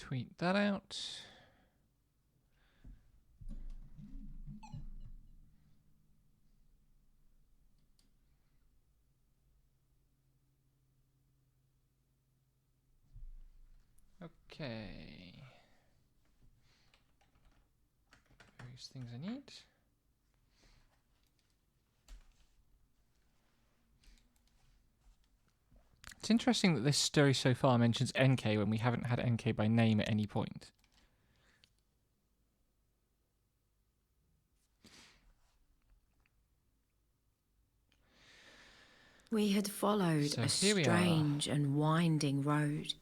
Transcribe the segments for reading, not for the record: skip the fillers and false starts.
Tweet that out. Okay. Various things I need. It's interesting that this story so far mentions NK when we haven't had NK by name at any point. We had followed So a here we are. strange and winding road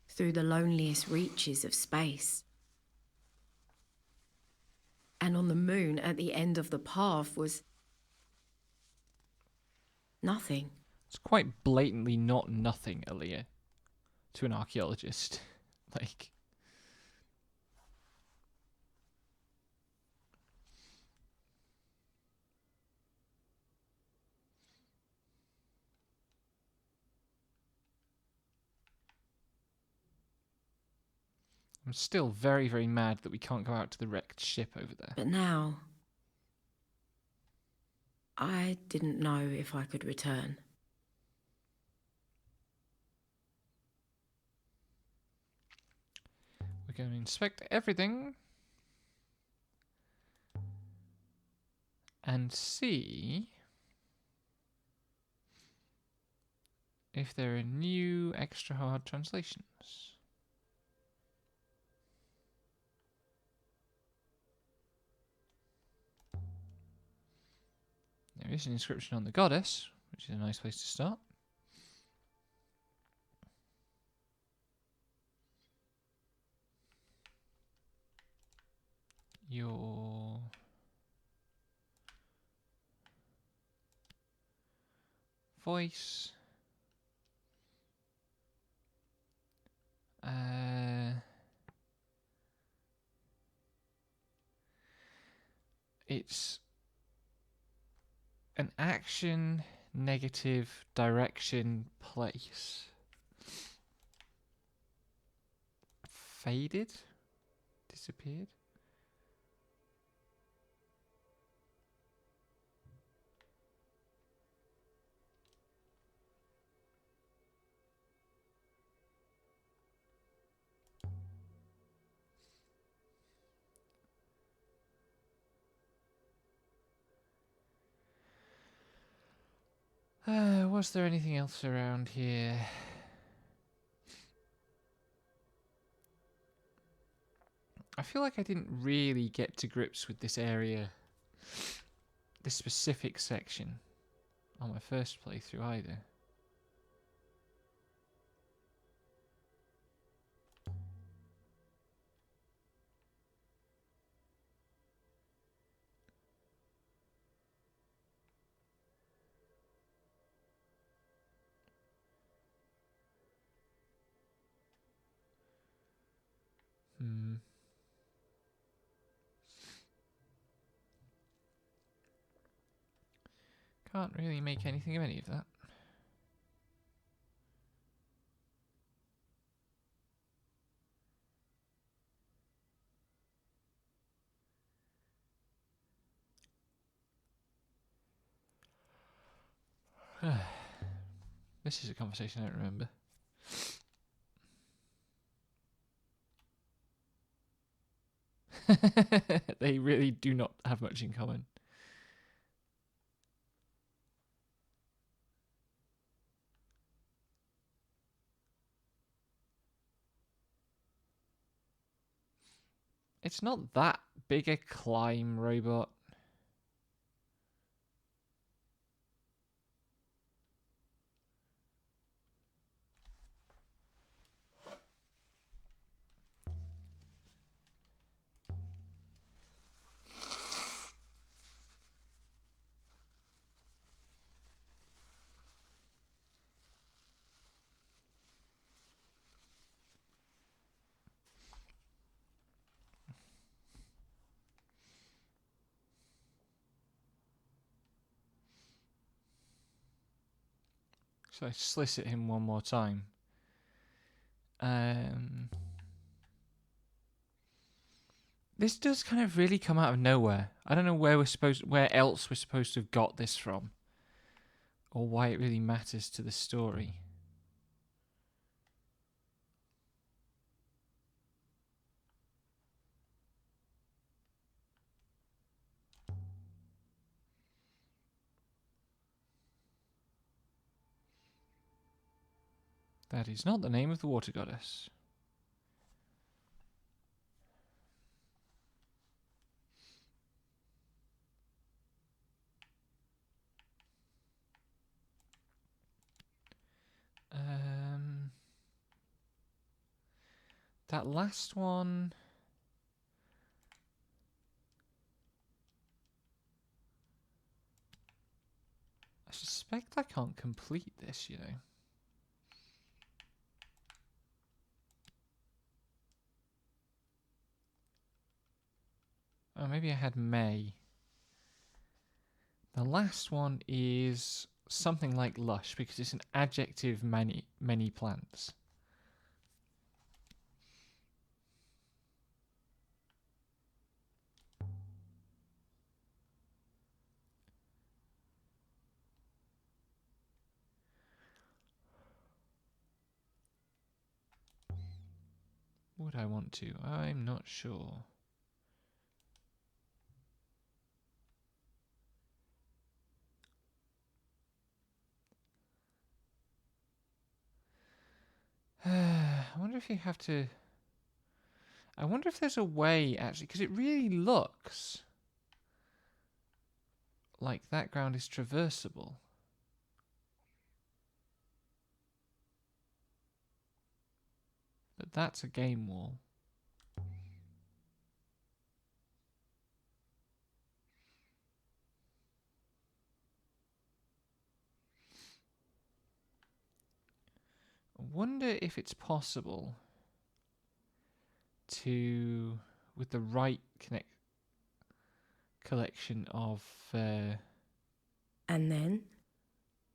through the loneliest reaches of space. And on the moon at the end of the path was nothing. It's quite blatantly not nothing, Aaliyah, to an archaeologist. Like, I'm still very, very mad that we can't go out to the wrecked ship over there. But now, I didn't know if I could return. We're going to inspect everything and see if there are new extra hard translations. There is an inscription on the goddess, which is a nice place to start. Your voice. It's an action, negative, direction, place. Faded? Disappeared? Was there anything else around here? I feel like I didn't really get to grips with this area, this specific section, on my first playthrough either. Can't really make anything of any of that. This is a conversation I don't remember. They really do not have much in common. It's not that big a climb, robot. So I solicit him one more time. This does kind of really come out of nowhere. I don't know where else we're supposed to have got this from, or why it really matters to the story. That is not the name of the water goddess. That last one. I suspect I can't complete this, you know. Oh, maybe I had May. The last one is something like lush because it's an adjective many plants. Would I want to? I'm not sure. I wonder if you have to... I wonder if there's a way, actually, because it really looks like that ground is traversable. But that's a game wall. I wonder if it's possible to, with the right collection of And then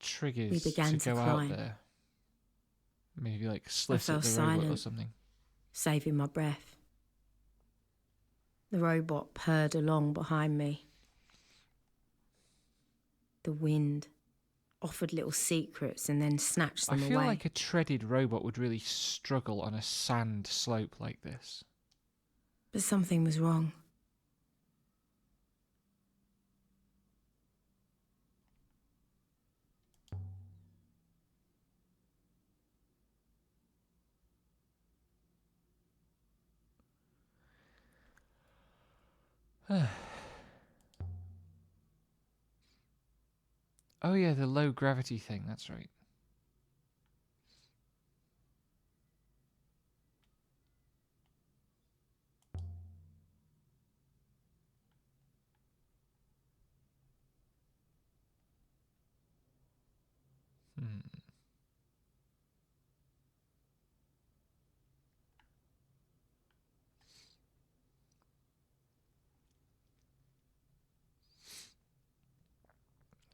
triggers we began to to go out climb. there. Maybe like I slit fell at the robot or silent, something. saving my breath. The robot purred along behind me. The wind offered little secrets and then snatched I them feel away. like a treaded robot would really struggle on a sand slope like this. But something was wrong. Oh yeah, the low gravity thing, that's right.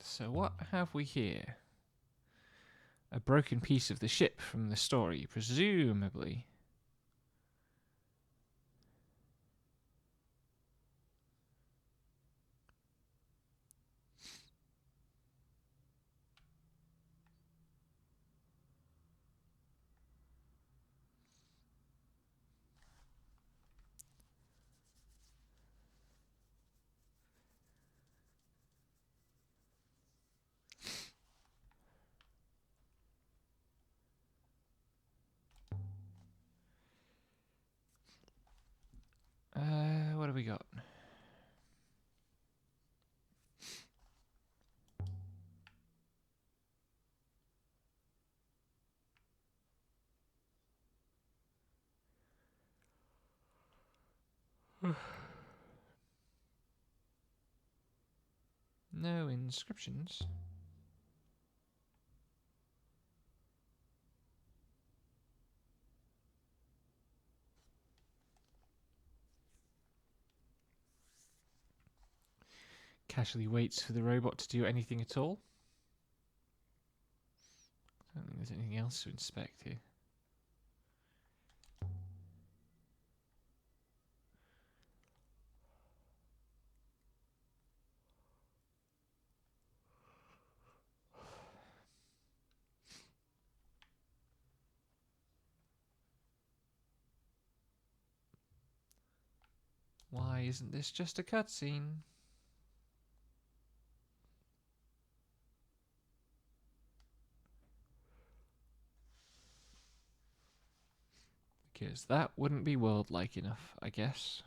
So what have we here? A broken piece of the ship from the story, presumably. What have we got? No inscriptions. Casually waits for the robot to do anything at all. I don't think there's anything else to inspect here. Why isn't this just a cutscene? Because that wouldn't be world-like enough, I guess.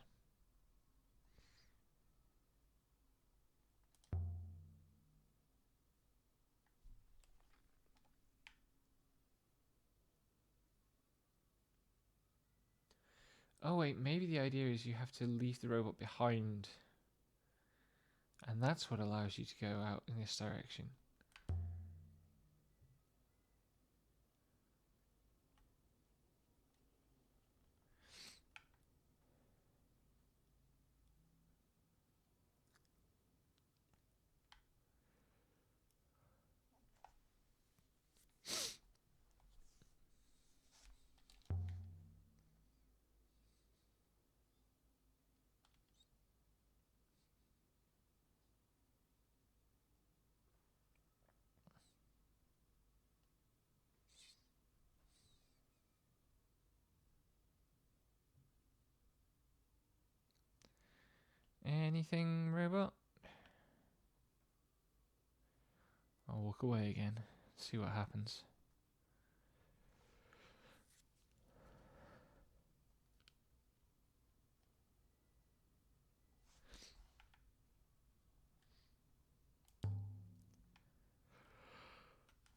Oh wait, maybe the idea is you have to leave the robot behind. And that's what allows you to go out in this direction. Anything, robot? I'll walk away again, see what happens.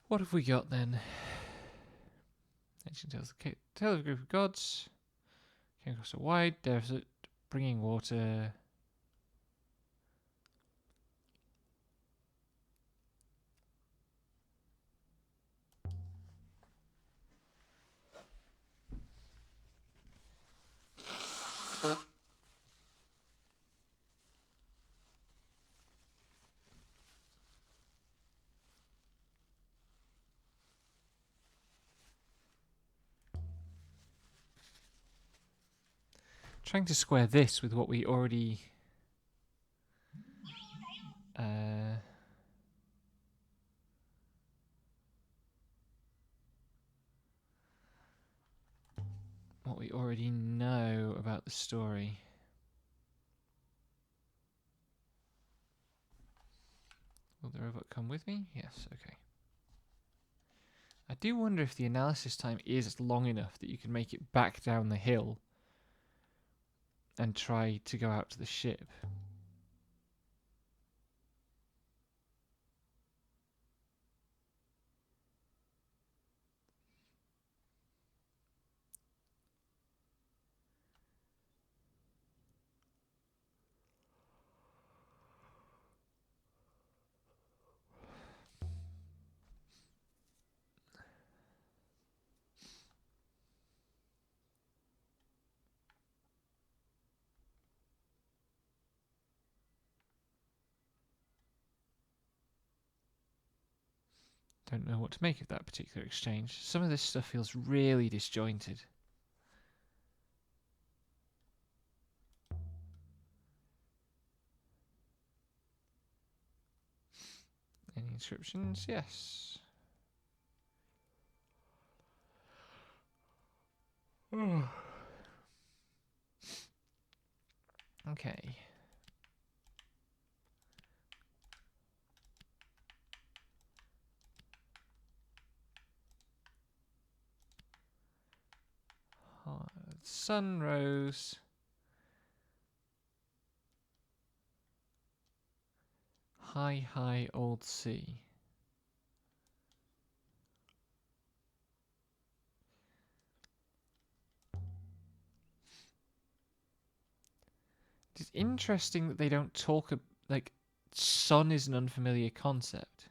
What have we got then? Ancient tale of a group of gods came across a wide desert, bringing water. Trying to square this with what we already know about the story. Will the robot come with me? Yes, okay. I do wonder if the analysis time is long enough that you can make it back down the hill and try to go out to the ship. Don't know what to make of that particular exchange. Some of this stuff feels really disjointed. Any inscriptions? Yes. Okay. Sun rose. High, high old sea. It's interesting that they don't talk like sun is an unfamiliar concept.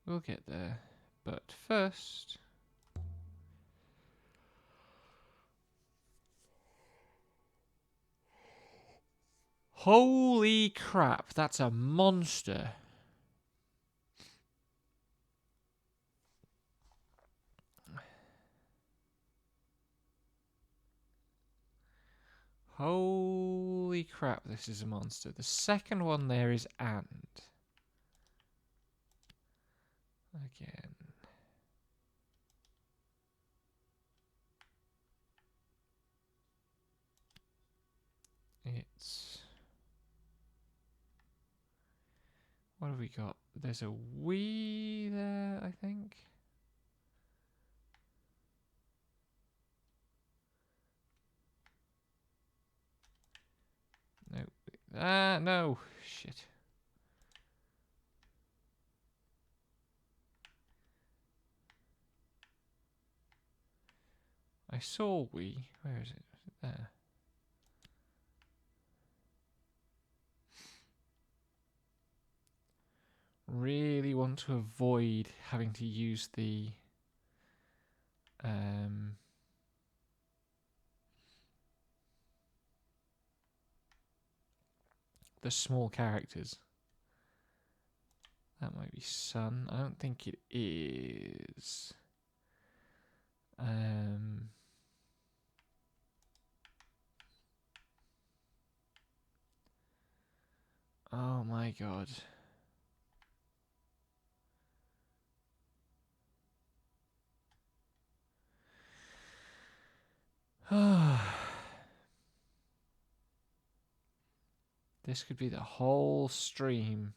We'll get there, but first. Holy crap, that's a monster. Holy Holy crap, this is a monster. The second one there is and. Again. It's... What have we got? There's a we there, I think. No. Ah, no. Shit. I saw we. Where is it? Is it there? Really want to avoid having to use the small characters. That might be sun. I don't think it is. Oh my god. This could be the whole stream.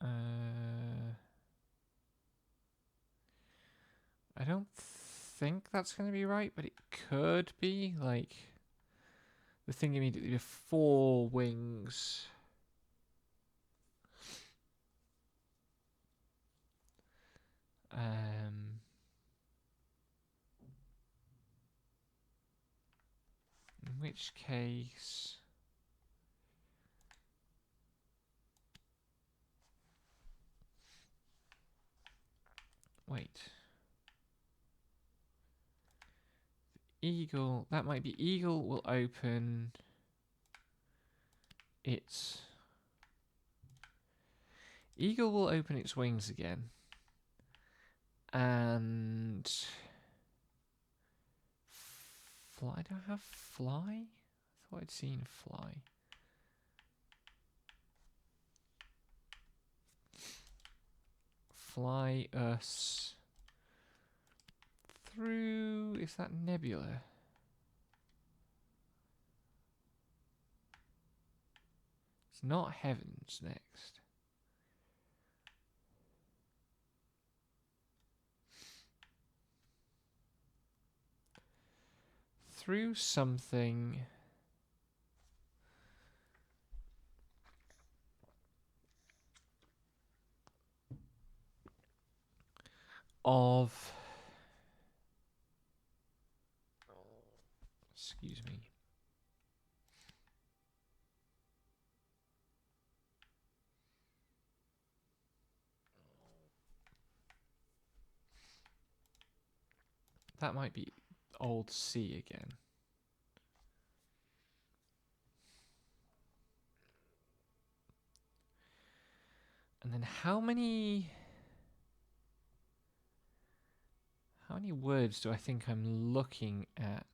I don't think that's going to be right, but it could be. Like, the thing immediately before wings. In which case... Wait. Eagle, that might be eagle will open its... Eagle will open its wings again. And... Fly, do I have fly? I thought I'd seen fly. Fly us through... Is that nebula? It's not heavens next. Through something... of... Excuse me. That might be old sea again. And then how many words do I think I'm looking at?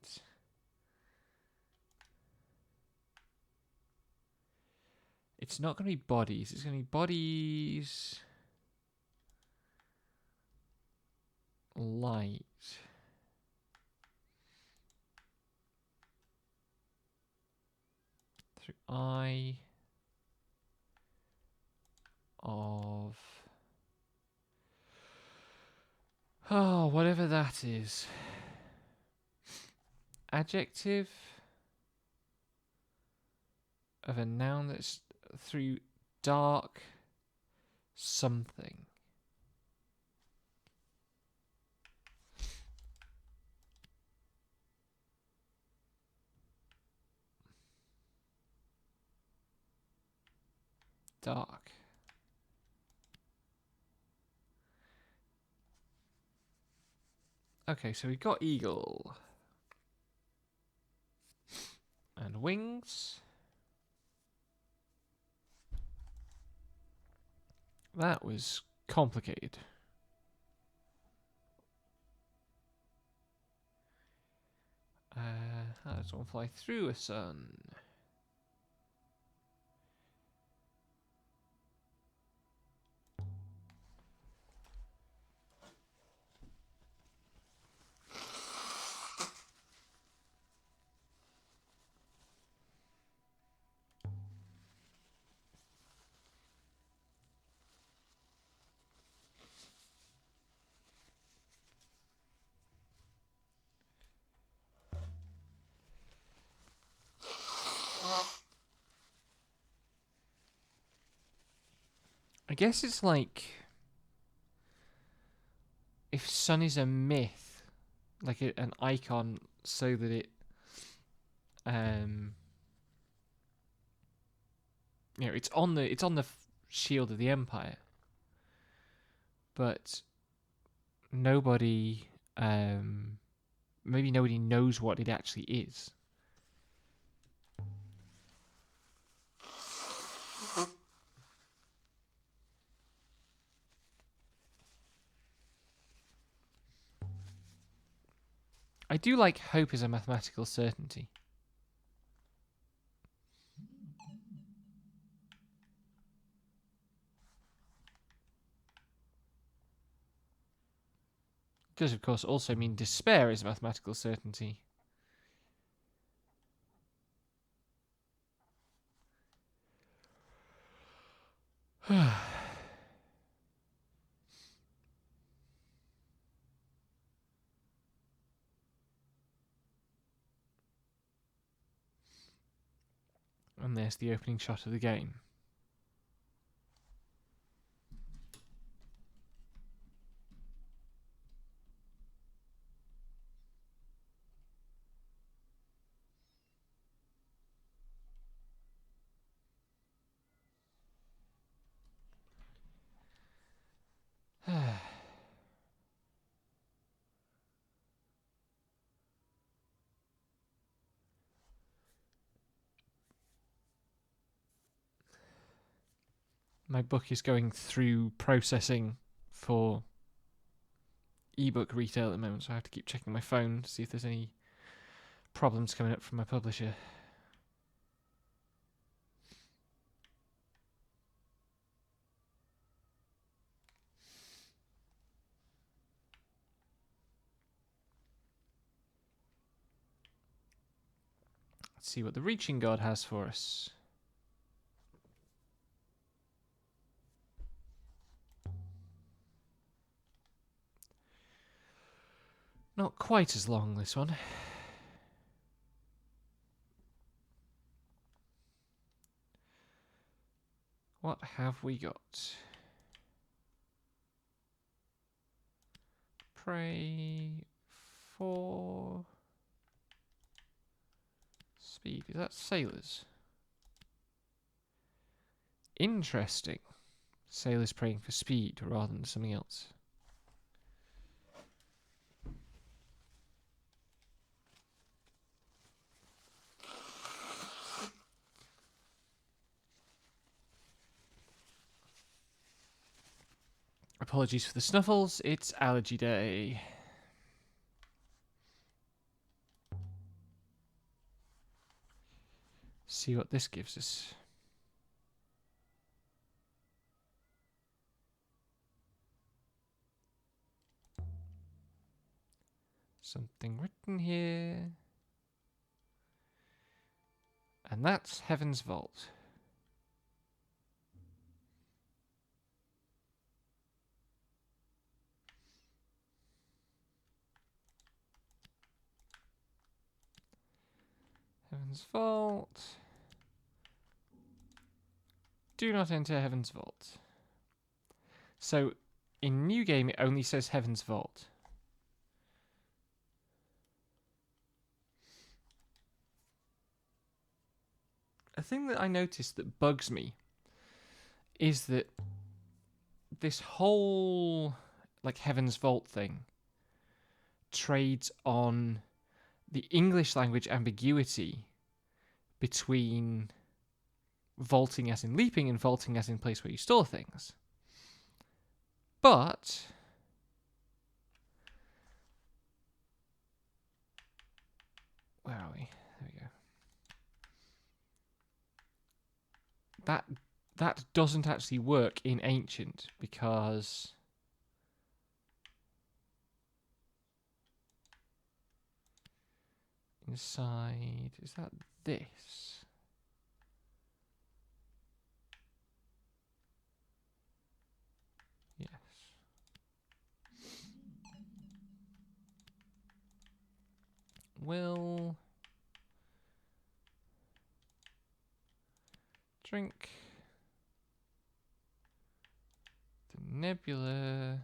It's not going to be bodies. It's going to be bodies... light. Through eye of... Oh, whatever that is. Adjective of a noun that's through dark something. Dark. Okay, so we got eagle. And wings. That was complicated. How does one fly through a sun? I guess it's like if sun is a myth, like an icon, so that it, it's on the shield of the Empire, but nobody, maybe nobody knows what it actually is. I do like hope as a mathematical certainty. Does, of course, also mean despair is a mathematical certainty. And there's the opening shot of the game. My book is going through processing for ebook retail at the moment, so I have to keep checking my phone to see if there's any problems coming up from my publisher. Let's see what the Reaching God has for us. Not quite as long, this one. What have we got? Pray for speed. Is that sailors? Interesting. Sailors praying for speed rather than something else. Apologies for the snuffles, it's allergy day. See what this gives us. Something written here. And that's Heaven's Vault. Heaven's Vault. Do not enter Heaven's Vault. So, in New Game, it only says Heaven's Vault. A thing that I noticed that bugs me is that this whole, like, Heaven's Vault thing trades on the English language ambiguity between vaulting as in leaping and vaulting as in place where you store things. But where are we? There we go. That doesn't actually work in Ancient because inside, is that this? Yes. Will drink the nebula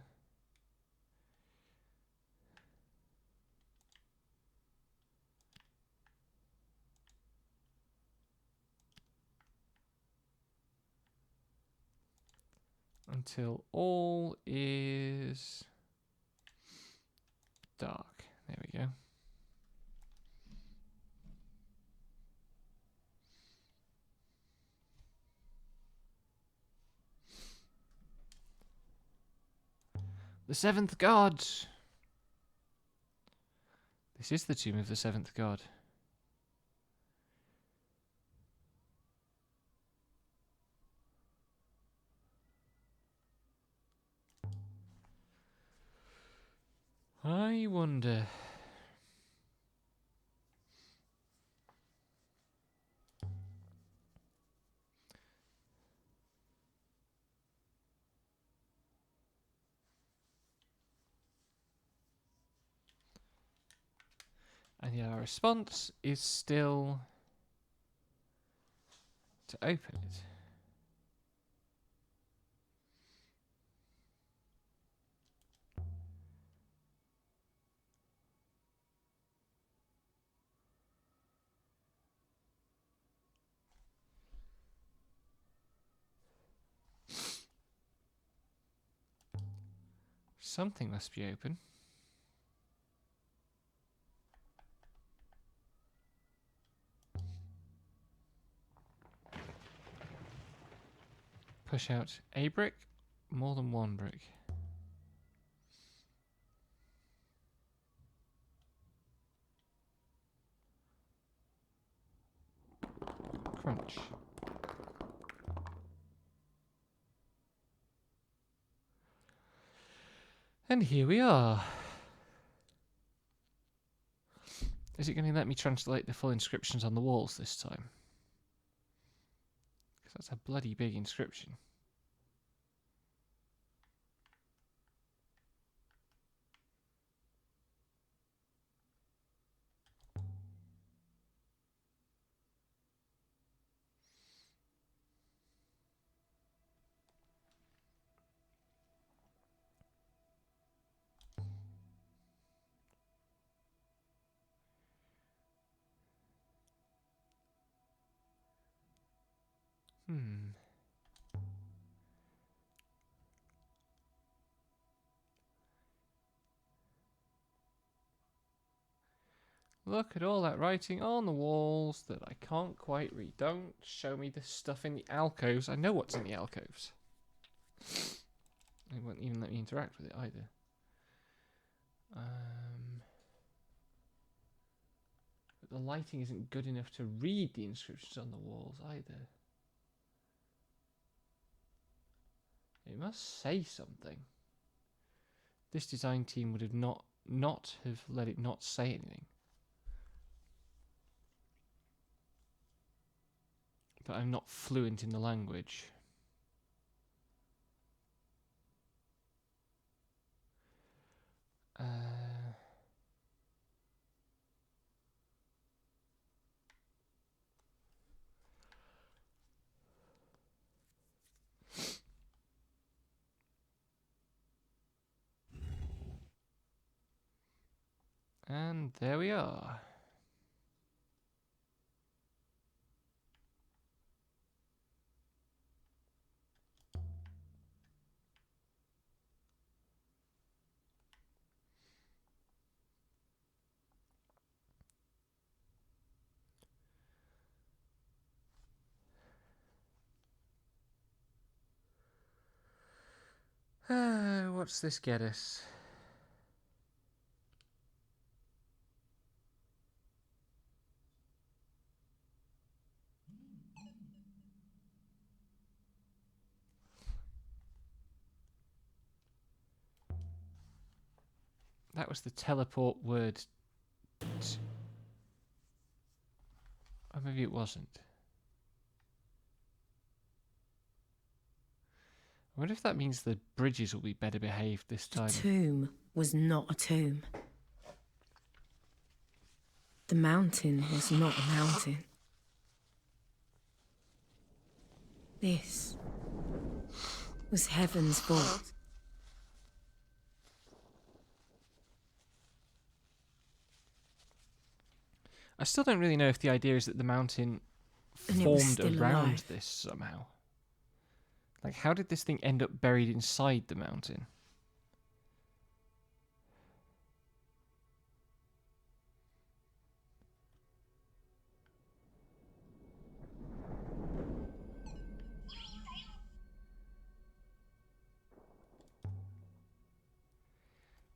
until all is dark. There we go. The seventh god. This is the tomb of the seventh god. I wonder. And yeah, our response is still to open it. Something must be open. Push out a brick, more than one brick. Crunch. And here we are. Is it going to let me translate the full inscriptions on the walls this time? Because that's a bloody big inscription. Look at all that writing on the walls that I can't quite read. Don't show me the stuff in the alcoves. I know what's in the alcoves. It won't even let me interact with it either. But the lighting isn't good enough to read the inscriptions on the walls either. It must say something. This design team would have not have let it not say anything. But I'm not fluent in the language. And there we are. What's this get us? That was the teleport word. Or maybe it wasn't. I wonder if that means the bridges will be better behaved this time. The tomb was not a tomb. The mountain was not a mountain. This was heaven's vault. I still don't really know if the idea is that the mountain And it was formed still around alive. this somehow. Like, how did this thing end up buried inside the mountain?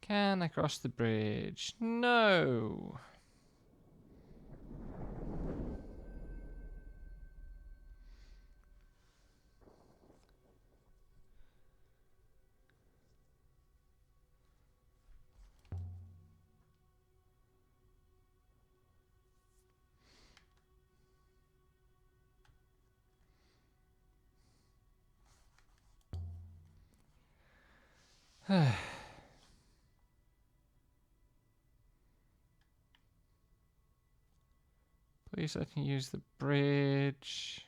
Can I cross the bridge? No! Please let me use the bridge.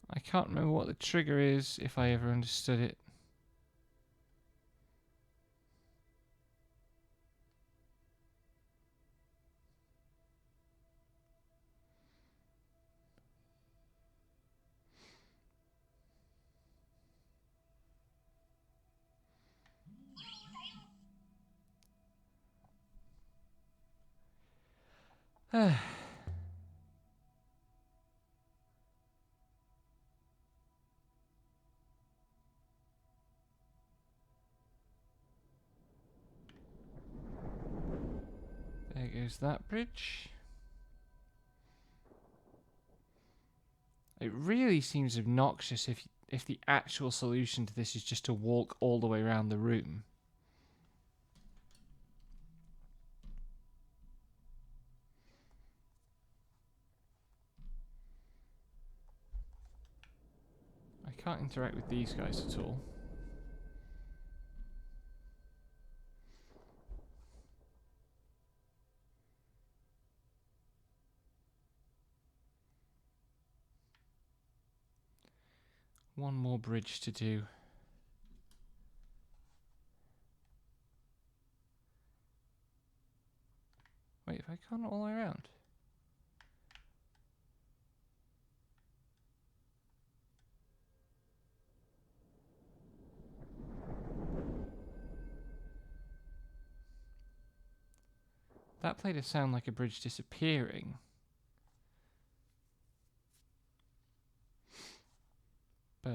I can't remember what the trigger is, if I ever understood it. There goes that bridge. It really seems obnoxious if the actual solution to this is just to walk all the way around the room. I can't interact with these guys at all. One more bridge to do. Wait, if I can't all the way around? That played a sound like a bridge disappearing. But...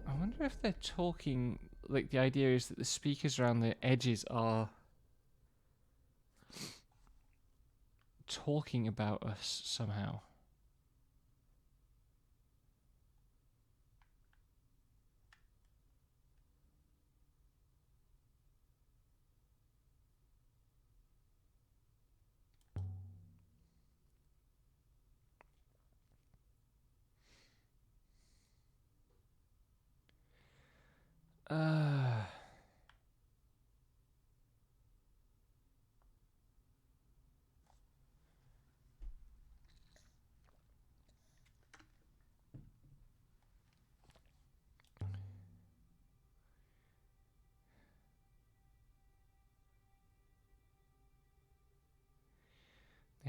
I wonder if they're talking... Like, the idea is that the speakers around the edges are... talking about us somehow. Uh...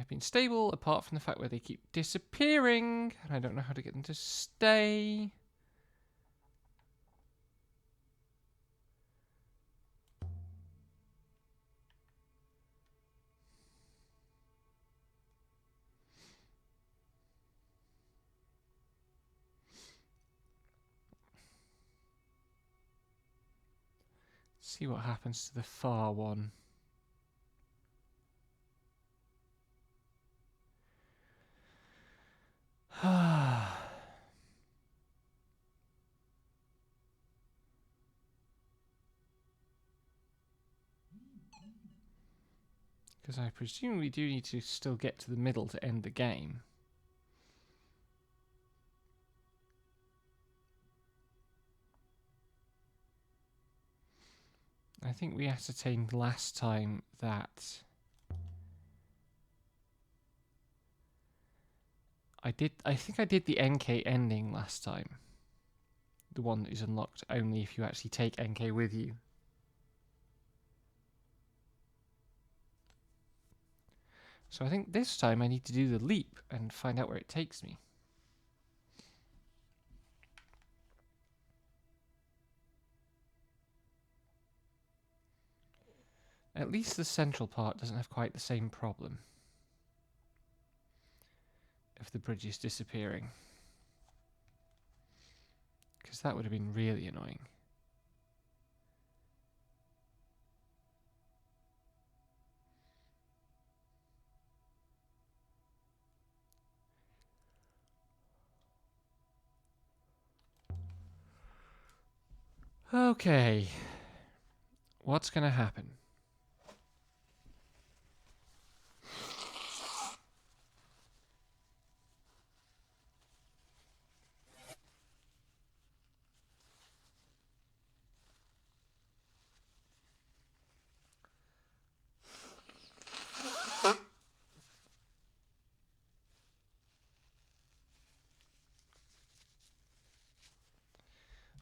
have been stable, apart from the fact where they keep disappearing, and I don't know how to get them to stay. See what happens to the far one. Because I presume we do need to still get to the middle to end the game. I think we ascertained last time that I think I did the NK ending last time. The one that is unlocked only if you actually take NK with you. So I think this time I need to do the leap and find out where it takes me. At least the central part doesn't have quite the same problem of the bridges disappearing. Because that would have been really annoying. Okay. What's going to happen?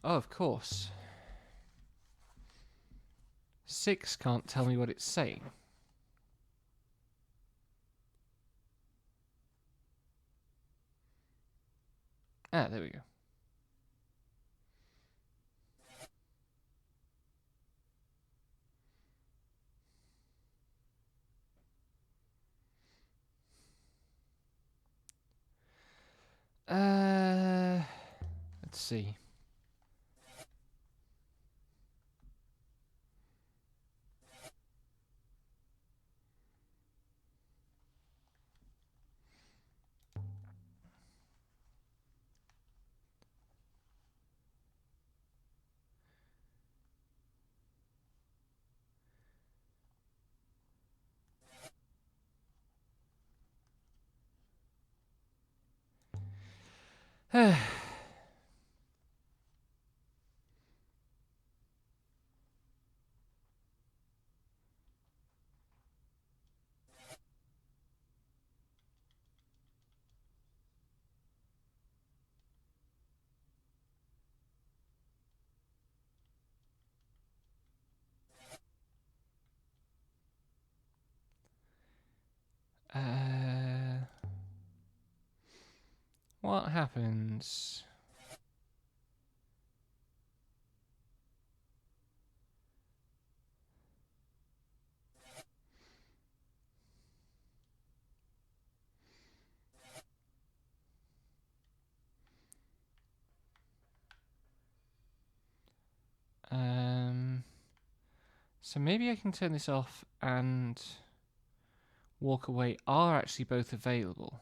Oh, of course. 6 can't tell me what it's saying. Ah, there we go. Let's see. What happens? So maybe I can turn this off and walk away are actually both available.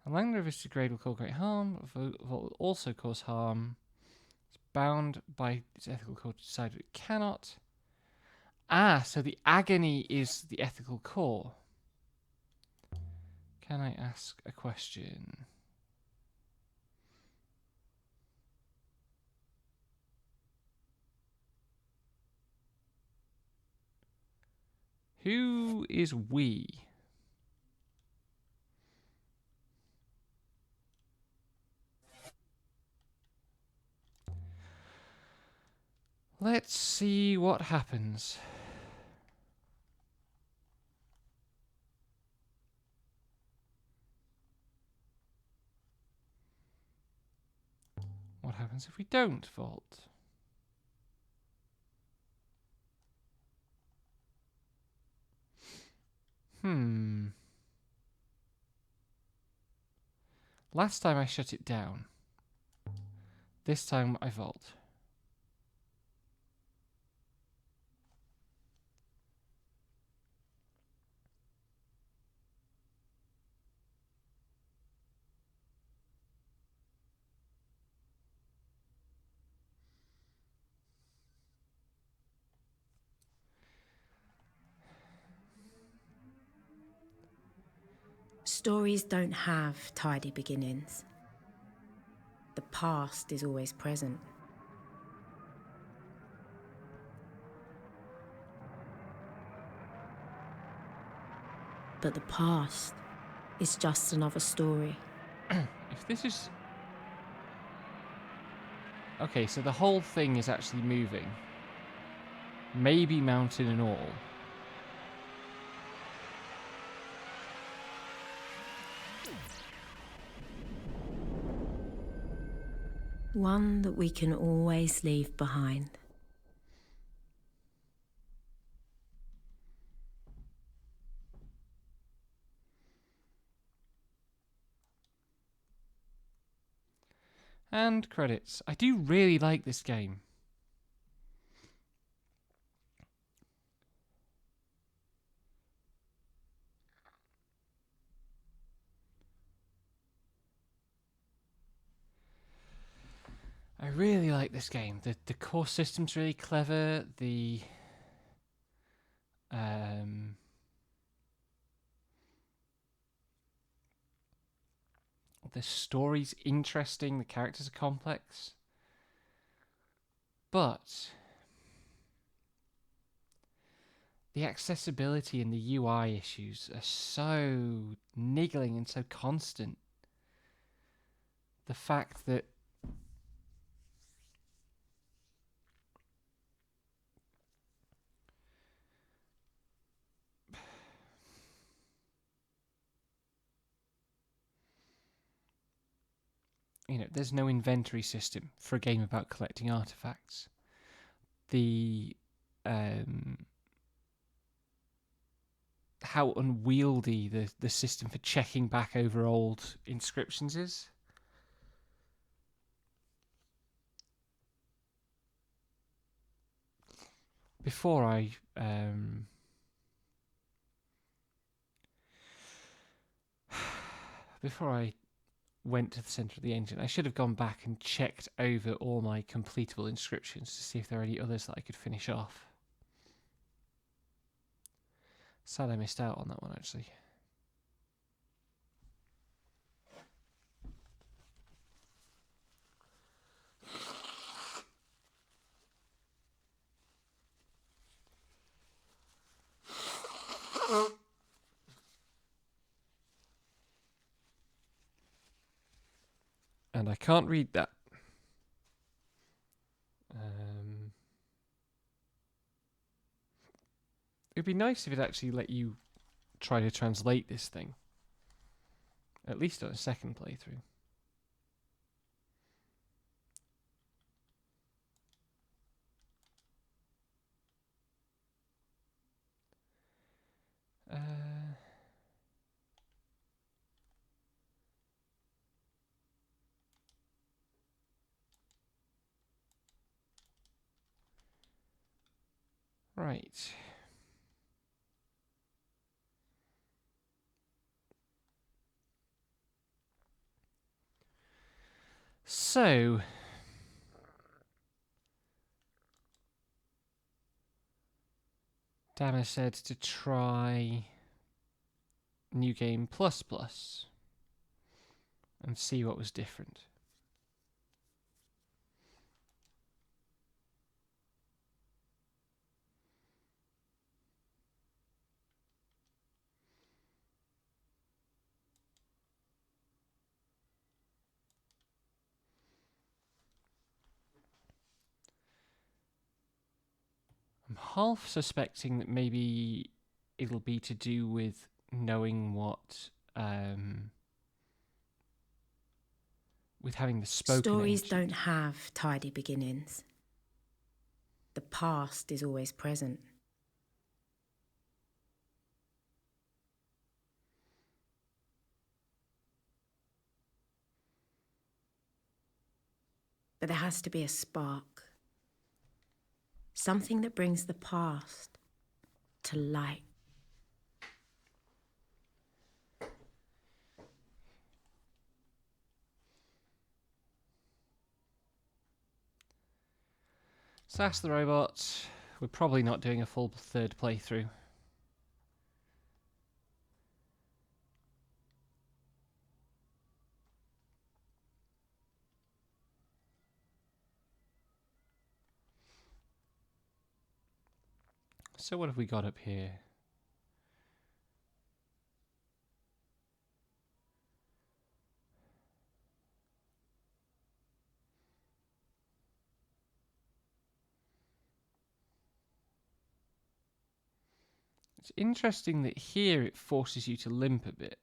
Allowing the rivers to degrade will cause great harm. Will also cause harm. It's bound by its ethical core to decide that it cannot. Ah, so the agony is the ethical core. Can I ask a question? Who is we? Let's see what happens. What happens if we don't vault? Last time I shut it down. This time I vault. Stories don't have tidy beginnings. The past is always present. But the past is just another story. If this is... Okay, so the whole thing is actually moving. Maybe mountain and all. One that we can always leave behind. And credits. I do really like this game. I really like this game. The core system's really clever. The story's interesting. The characters are complex. But the accessibility and the UI issues are so niggling and so constant. The fact that there's no inventory system for a game about collecting artifacts. The how unwieldy the system for checking back over old inscriptions is. Before I went to the center of the engine, I should have gone back and checked over all my completable inscriptions to see if there are any others that I could finish off. Sad I missed out on that one, actually. And I can't read that. It'd be nice if it actually let you try to translate this thing. At least on a second playthrough. Right. So, Dama said to try New Game Plus Plus and see what was different. I'm half suspecting that maybe it'll be to do with knowing what, with having the spoken Stories ancient. don't have tidy beginnings. The past is always present. But there has to be a spark. Something that brings the past to light. So that's the robot. We're probably not doing a full third playthrough. So what have we got up here? It's interesting that here it forces you to limp a bit.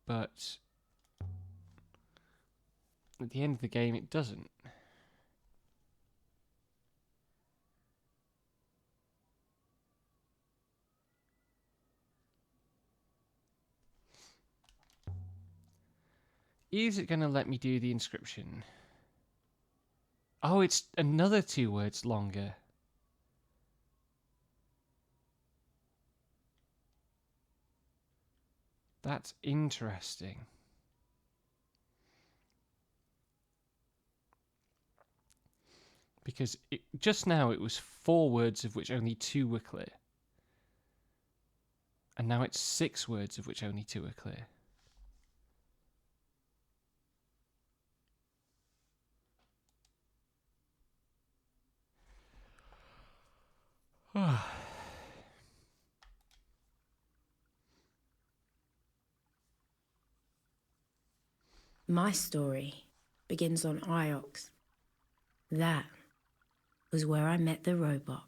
But at the end of the game, it doesn't. Is it going to let me do the inscription? Oh, it's another 2 words longer. That's interesting. Because just now it was 4 words of which only 2 were clear. And now it's 6 words of which only 2 are clear. My story begins on Iox. That was where I met the robot.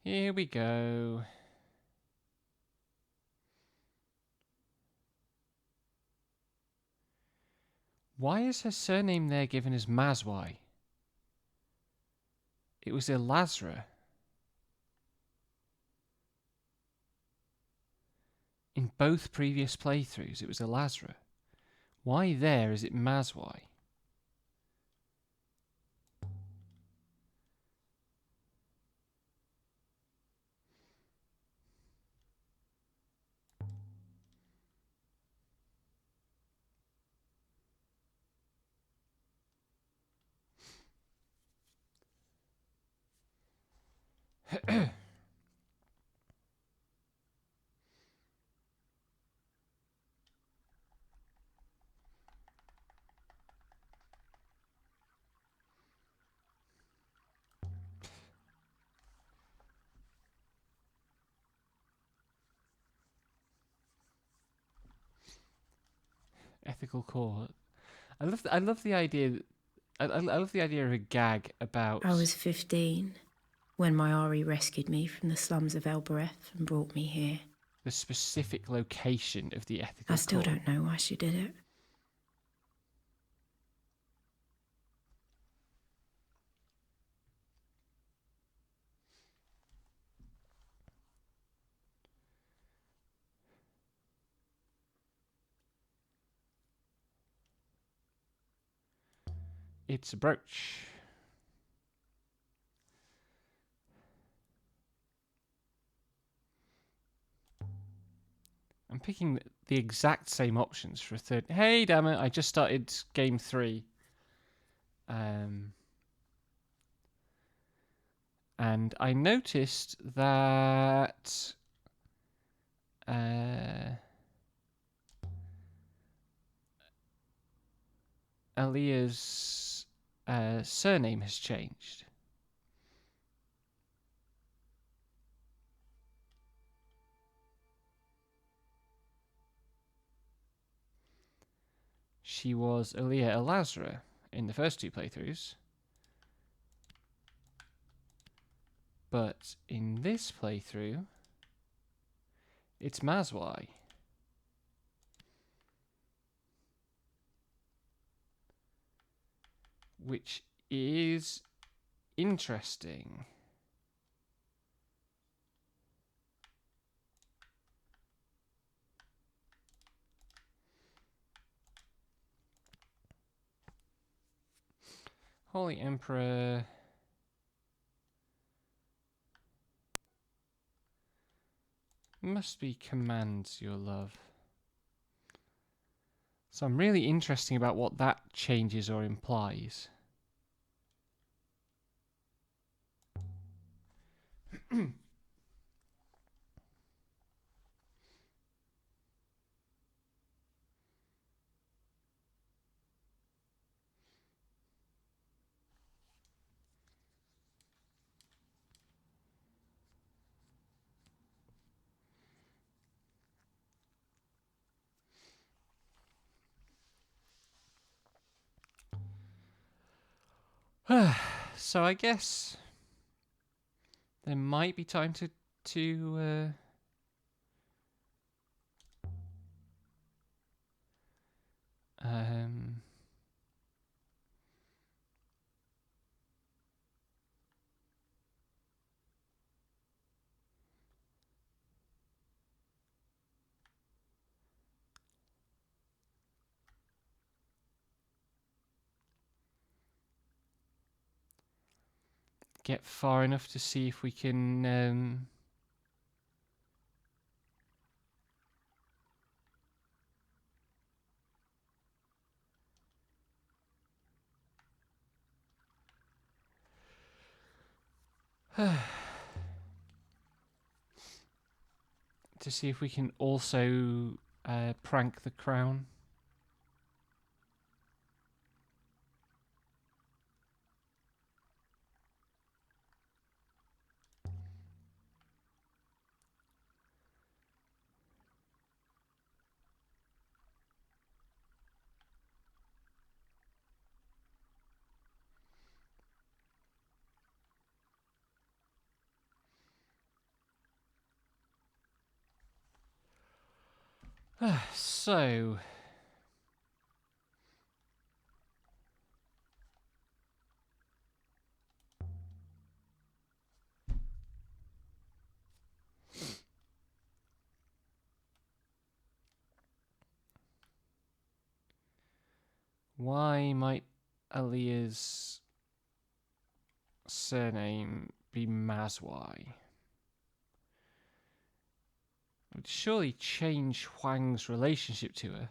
Here we go. Why is her surname there given as Mazwai? It was Elazra. In both previous playthroughs, it was Elazra. Why there is it Mazwai? Ethical core. I love the idea. I love the idea of a gag about. I was 15 when my Ari rescued me from the slums of Elbereth and brought me here. The specific location of the ethical I still core. don't know why she did it. It's a brooch. I'm picking the exact same options for a third. Hey, damn it! I just started game 3. And I noticed that Aaliyah's surname has changed. She was Aaliyah Elazra in the first 2 playthroughs. But in this playthrough, it's Mazwai. Which is interesting. Holy Emperor. Must be commands your love. So I'm really interested about what that changes or implies. So I guess there might be time to get far enough to see if we can to see if we can also prank the crown. So why might Aaliyah's surname be Mazwai? It would surely change Huang's relationship to her.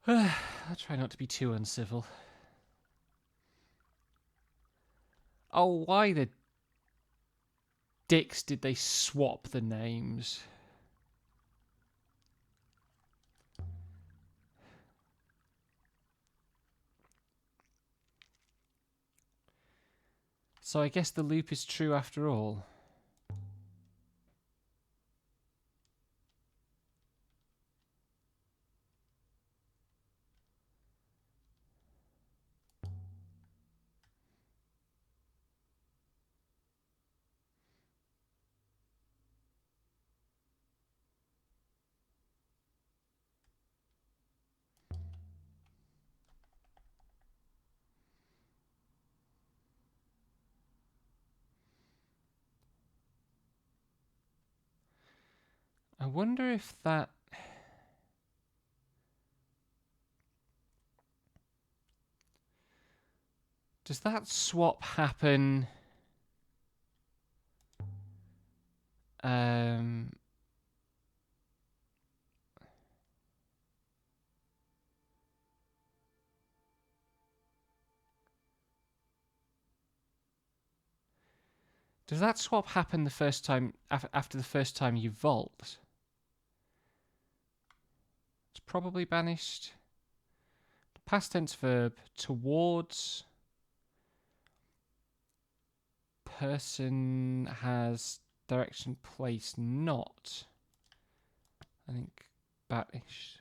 I'll try not to be too uncivil. Oh, why the dicks did they swap the names? So I guess the loop is true after all. I wonder if that... Does that swap happen Um, does that swap happen the first time after the first time you vault? It's probably banished. Past tense verb towards person has direction place not. I think banished.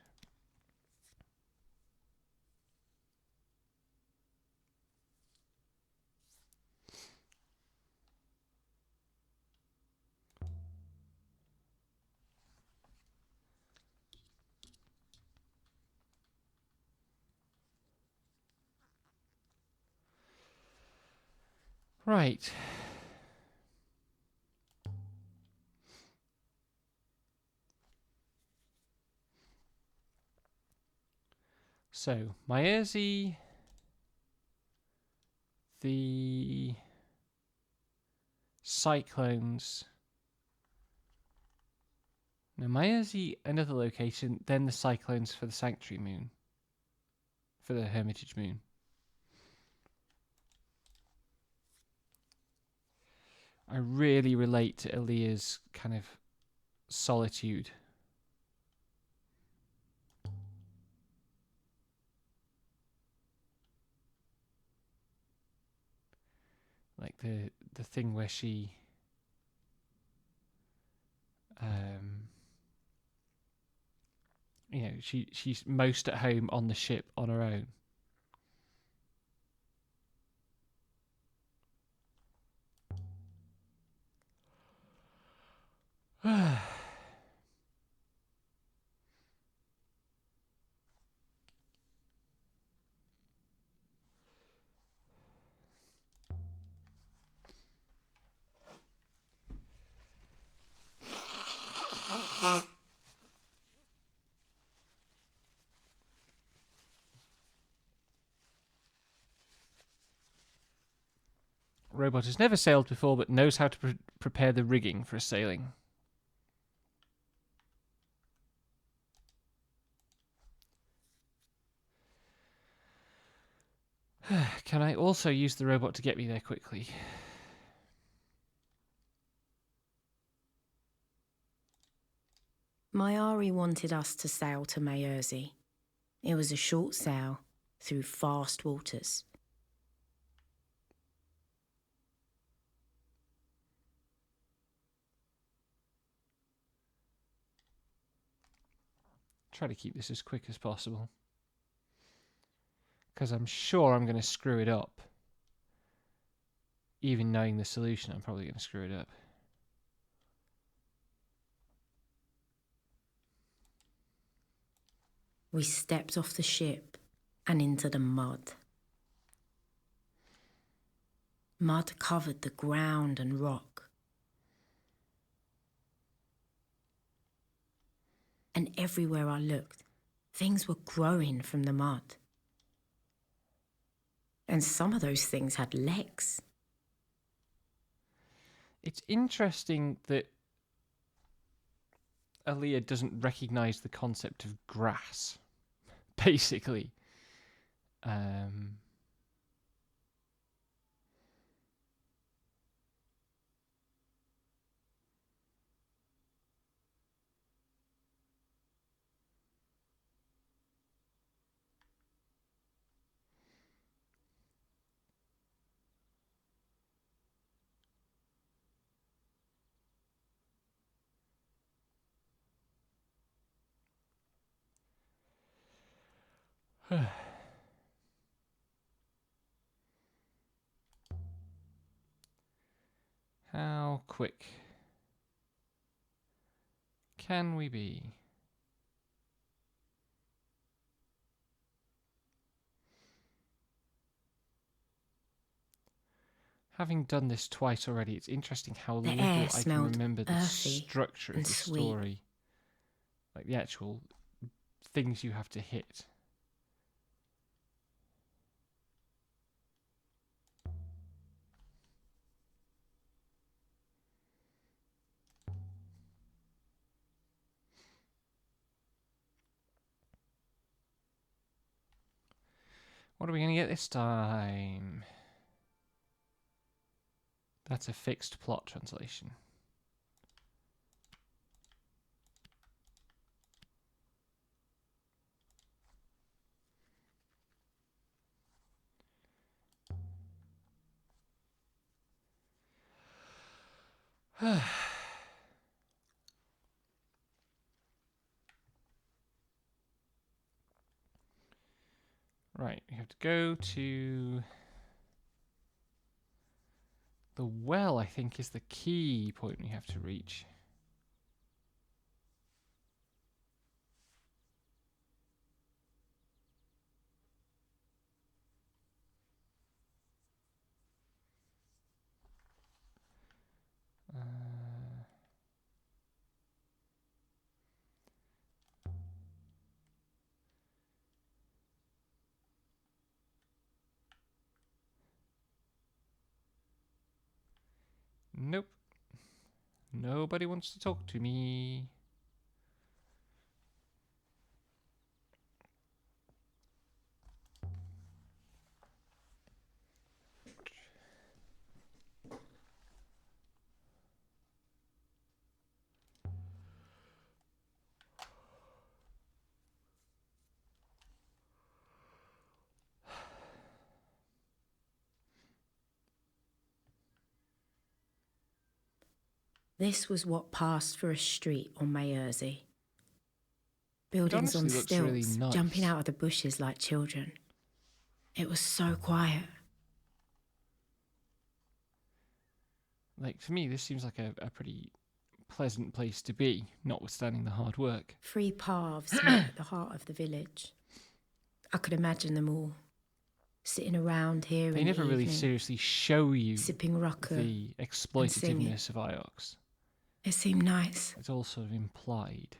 Right. So, Maerzi, the cyclones. No, Maerzi, another location, then the cyclones for the sanctuary moon. For the hermitage moon. I really relate to Aaliyah's kind of solitude. Like the thing where she you know, she's most at home on the ship on her own. Robot has never sailed before but knows how to prepare the rigging for a sailing. Can I also use the robot to get me there quickly? Mayari wanted us to sail to Maerzi. It was a short sail through fast waters. Try to keep this as quick as possible. Because I'm sure I'm going to screw it up. Even knowing the solution, I'm probably going to screw it up. We stepped off the ship and into the mud. Mud covered the ground and rock. And everywhere I looked, things were growing from the mud. And some of those things had legs. It's interesting that Aaliyah doesn't recognise the concept of grass, basically. How quick can we be? Having done this twice already, it's interesting how The little air I can smelled remember the earthy structure of and the sweet. story. Like the actual things you have to hit. What are we going to get this time? That's a fixed plot translation. Right, we have to go to the well, I think, is the key point we have to reach. Nope. Nobody wants to talk to me. This was what passed for a street on Mayersey. Buildings on honestly looks really stilts, nice. jumping out of the bushes like children. It was so quiet. Like, for me, this seems like a pretty pleasant place to be, notwithstanding the hard work. 3 paths met at the heart of the village. I could imagine them all, sitting around here They in never the really evening, seriously show you sipping raka. the exploitativeness of Iox. It seemed nice. It's all sort of implied.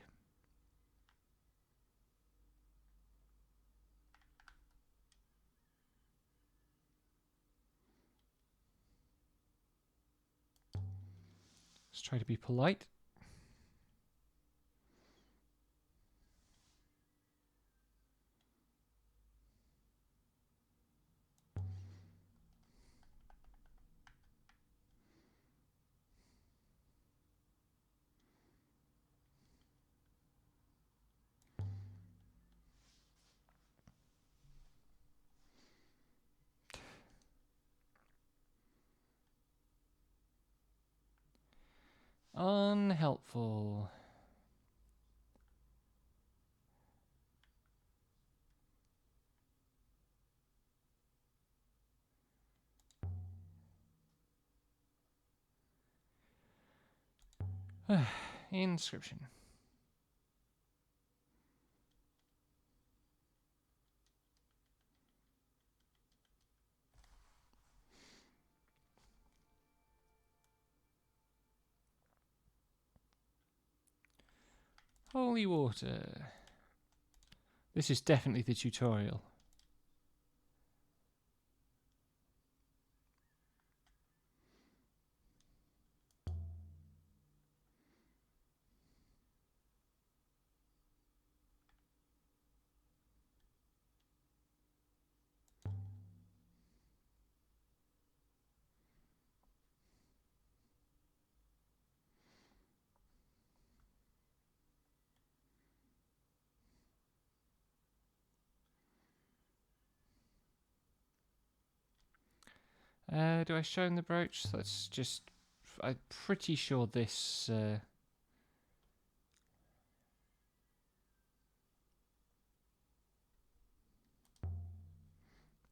Let's try to be polite. Unhelpful. Inscription. Holy water. This is definitely the tutorial. Do I show him the brooch? Let's just... I'm pretty sure this...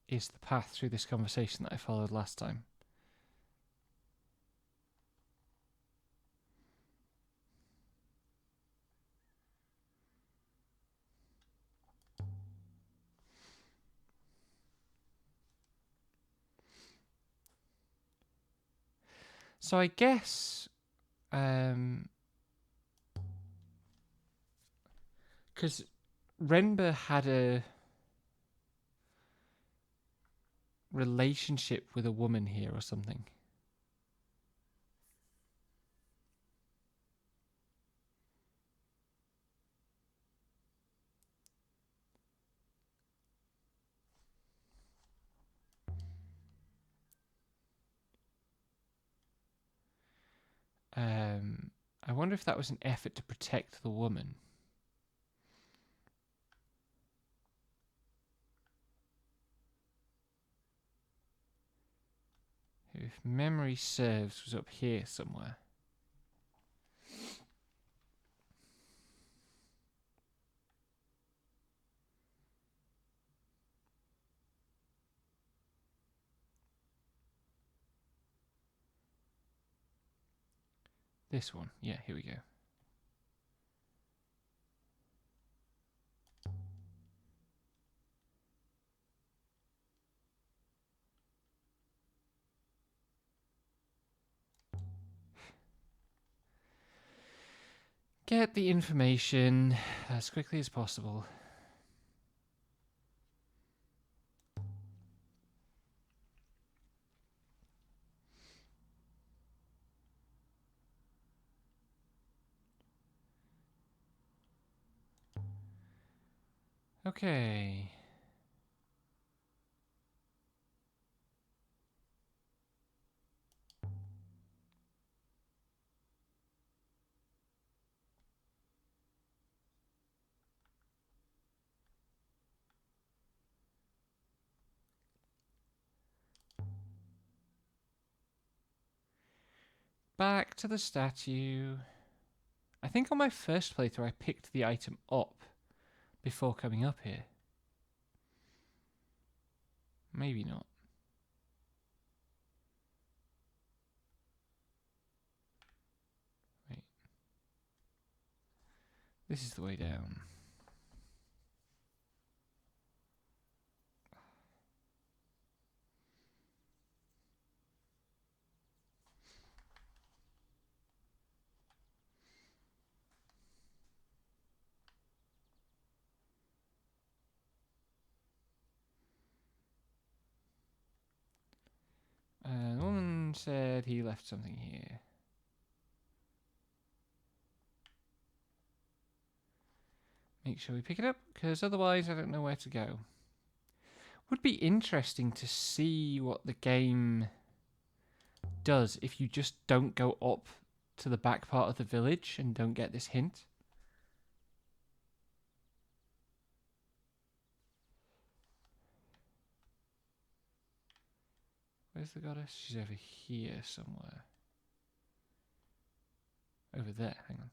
is the path through this conversation that I followed last time. So I guess... because Renber had a relationship with a woman here or something. I wonder if that was an effort to protect the woman. If memory serves, was up here somewhere. This one. Yeah, here we go. Get the information as quickly as possible. Okay. Back to the statue. I think on my first playthrough I picked the item up before coming up here. Maybe not. Wait. This is the way down. The woman said he left something here. Make sure we pick it up, because otherwise I don't know where to go. Would be interesting to see what the game does if you just don't go up to the back part of the village and don't get this hint. Where's the goddess? She's over here somewhere. Over there, hang on.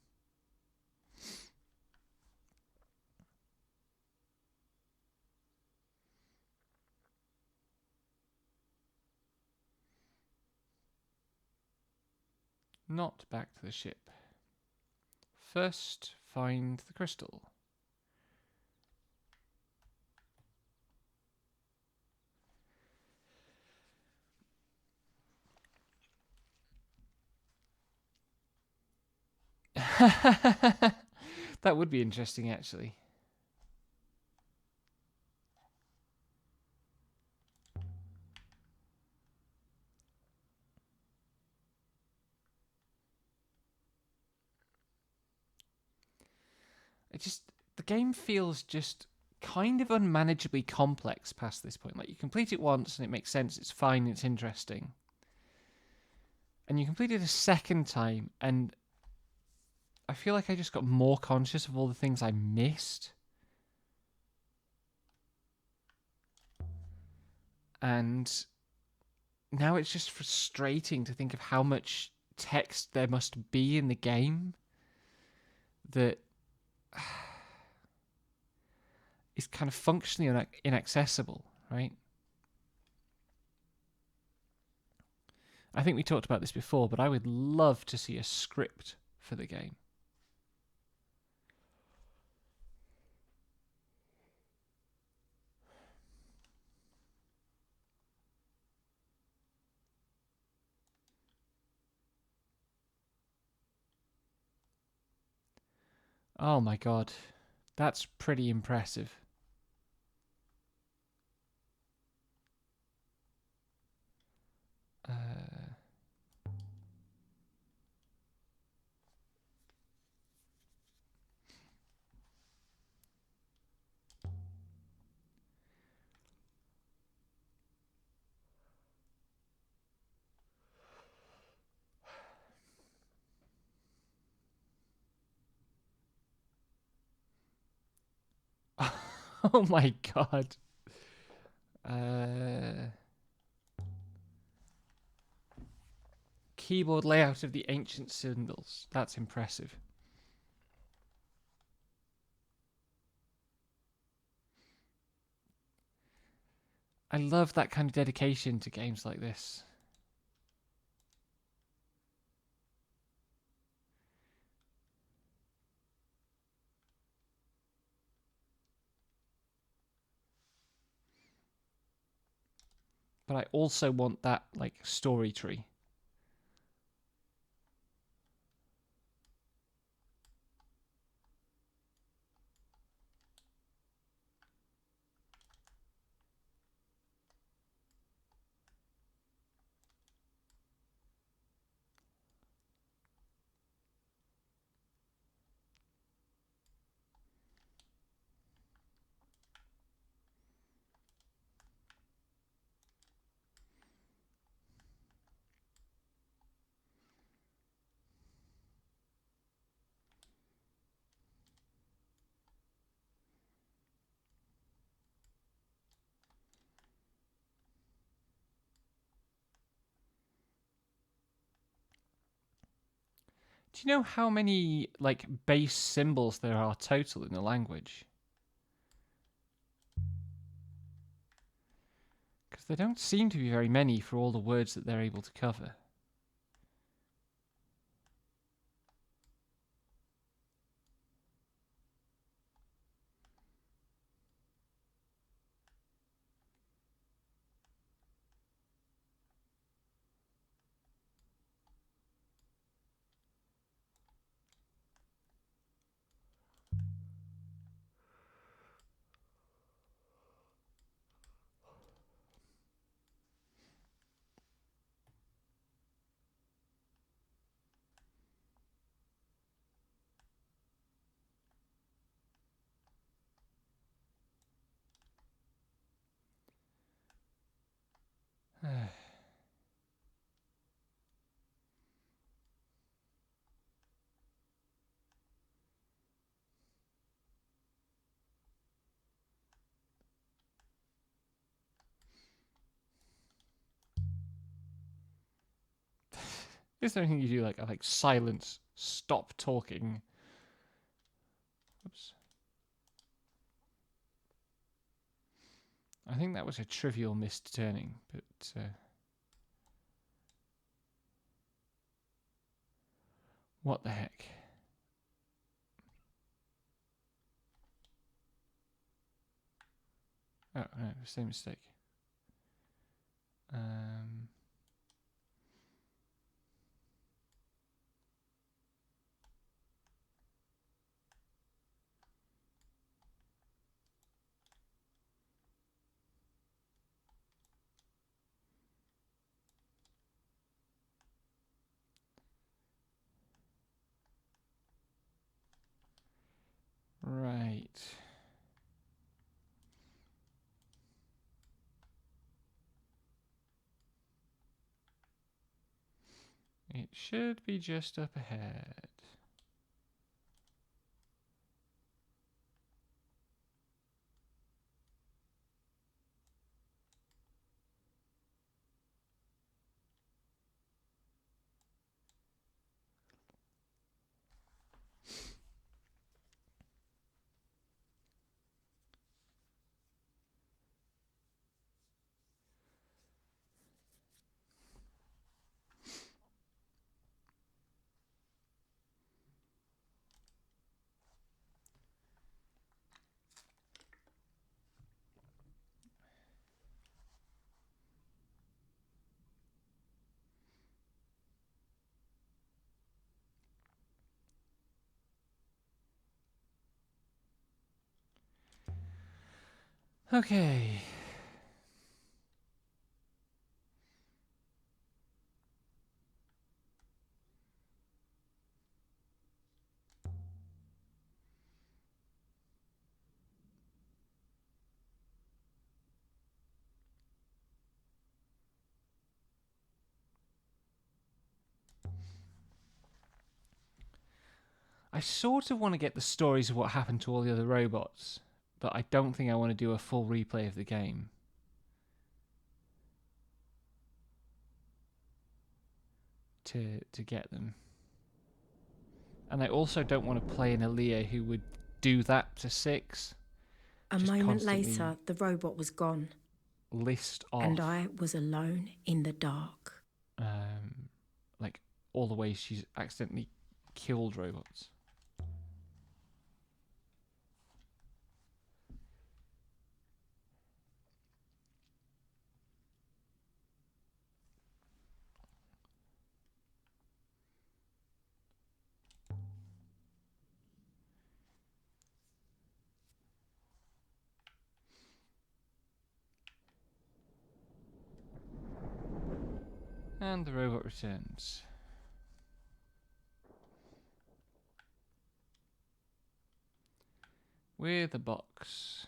Not back to the ship. First, find the crystal. That would be interesting, actually. The game feels just kind of unmanageably complex past this point. Like, you complete it once and it makes sense, it's fine, it's interesting. And you complete it a second time and I feel like I just got more conscious of all the things I missed. And now it's just frustrating to think of how much text there must be in the game that is kind of functionally inaccessible, right? I think we talked about this before, but I would love to see a script for the game. Oh my god, that's pretty impressive. Oh my god. Uh, keyboard layout of the ancient symbols. That's impressive. I love that kind of dedication to games like this. But I also want that, like, story tree. Do you know how many, like, base symbols there are total in the language? Because there don't seem to be very many for all the words that they're able to cover. Is there anything you do, like silence, stop talking? Oops. I think that was a trivial missed turning, but what the heck? Oh no, same mistake. Right. It should be just up ahead. Okay. I sort of want to get the stories of what happened to all the other robots, but I don't think I want to do a full replay of the game. To get them. And I also don't want to play an Aaliyah who would do that to 6. A moment later, the robot was gone. List off. And I was alone in the dark. Like all the ways she's accidentally killed robots. And the robot returns. With a box.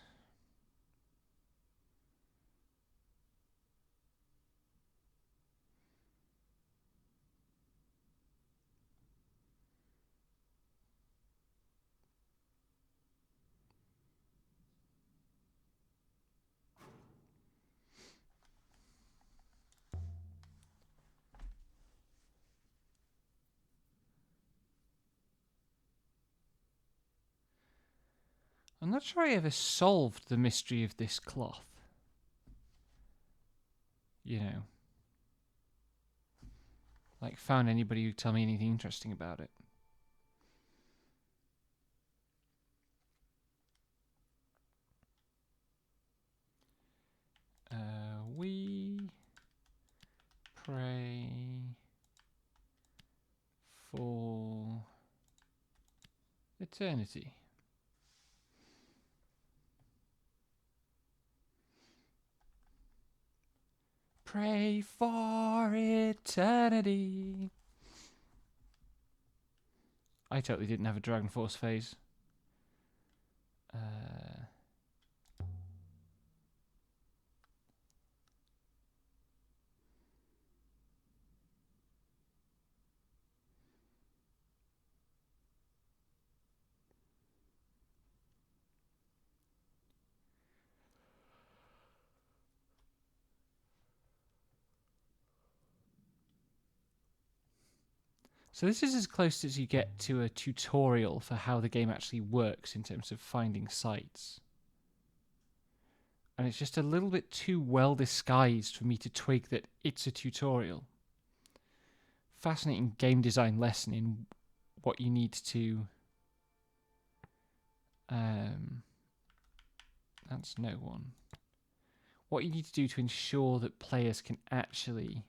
I'm not sure I ever solved the mystery of this cloth. You know. Like, found anybody who'd tell me anything interesting about it. We pray for eternity. Pray for eternity. I totally didn't have a Dragon Force phase. So this is as close as you get to a tutorial for how the game actually works in terms of finding sites. And it's just a little bit too well disguised for me to twig that it's a tutorial. Fascinating game design lesson in what you need to... that's no one. What you need to do to ensure that players can actually...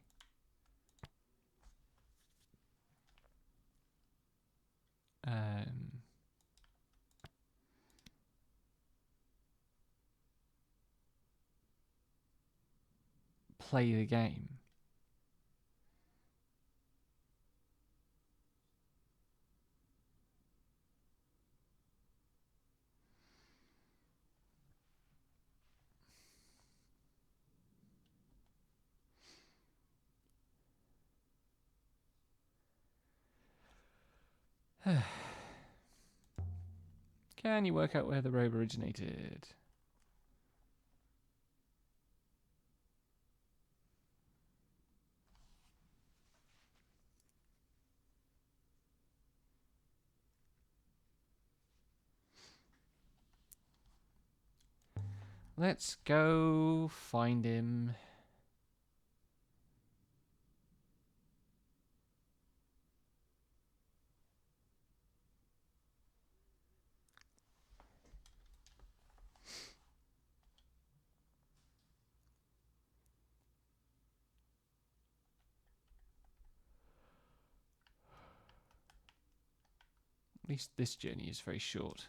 play the game. Can you work out where the robe originated? Let's go find him. At least this journey is very short.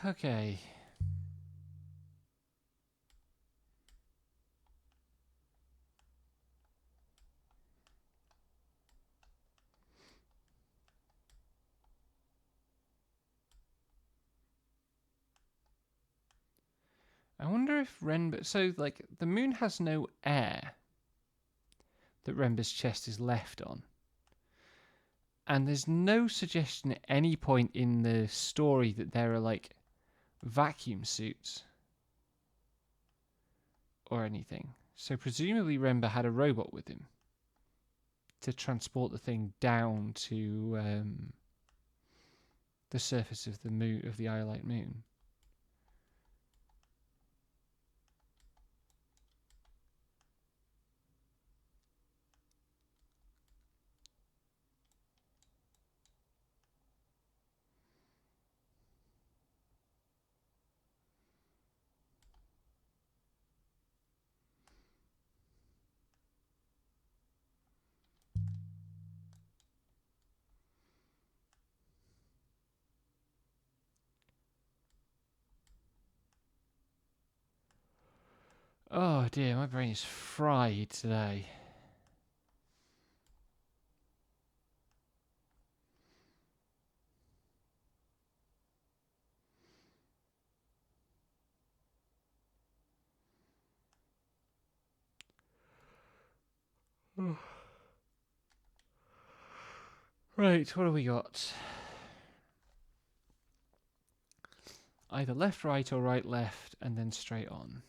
Okay. I wonder if Renber... So, like, the moon has no air that Renber's chest is left on. And there's no suggestion at any point in the story that there are, like, vacuum suits or anything. So presumably Renber had a robot with him to transport the thing down to the surface of the moon, of the Iolite moon. Oh dear, my brain is fried today. Right, what have we got? Either left, right, or right, left, and then straight on.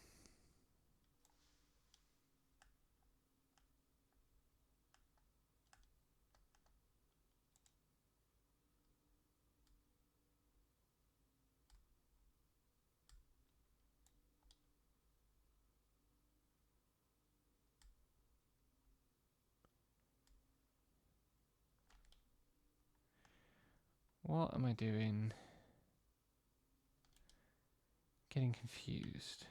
What am I doing? Getting confused.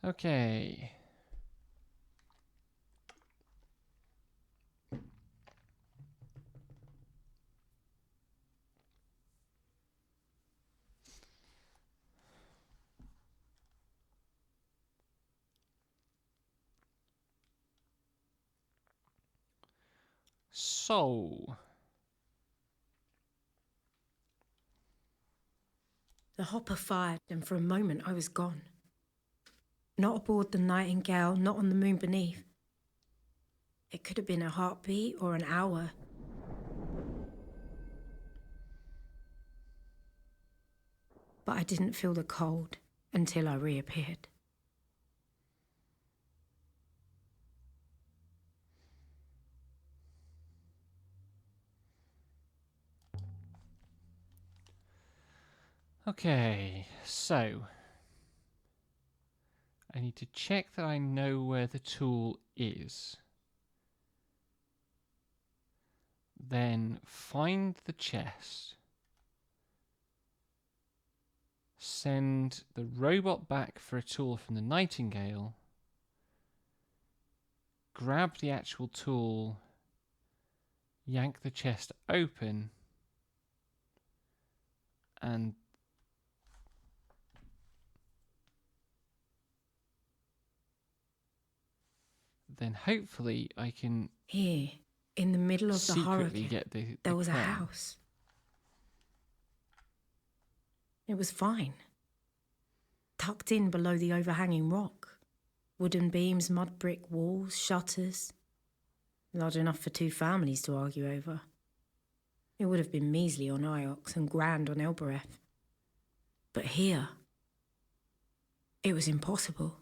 Okay. So, The hopper fired, and for a moment I was gone. Not aboard the Nightingale, not on the moon beneath. It could have been a heartbeat or an hour. But I didn't feel the cold until I reappeared. okay, so I need to check that I know where the tool is. Then find the chest. Send the robot back for a tool from the Nightingale. Grab the actual tool. Yank the chest open. And then hopefully I can Here, in the middle of the secretly hurricane, get the there was a crumb. house. It was fine. Tucked in below the overhanging rock. Wooden beams, mud brick walls, shutters. Large enough for 2 families to argue over. It would have been measly on Iox and grand on Elbereth. But here, it was impossible.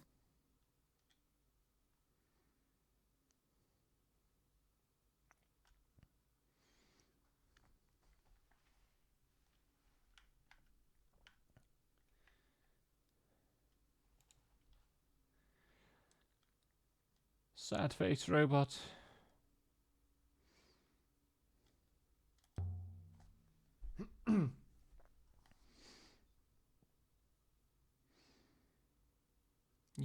Sad face robot. You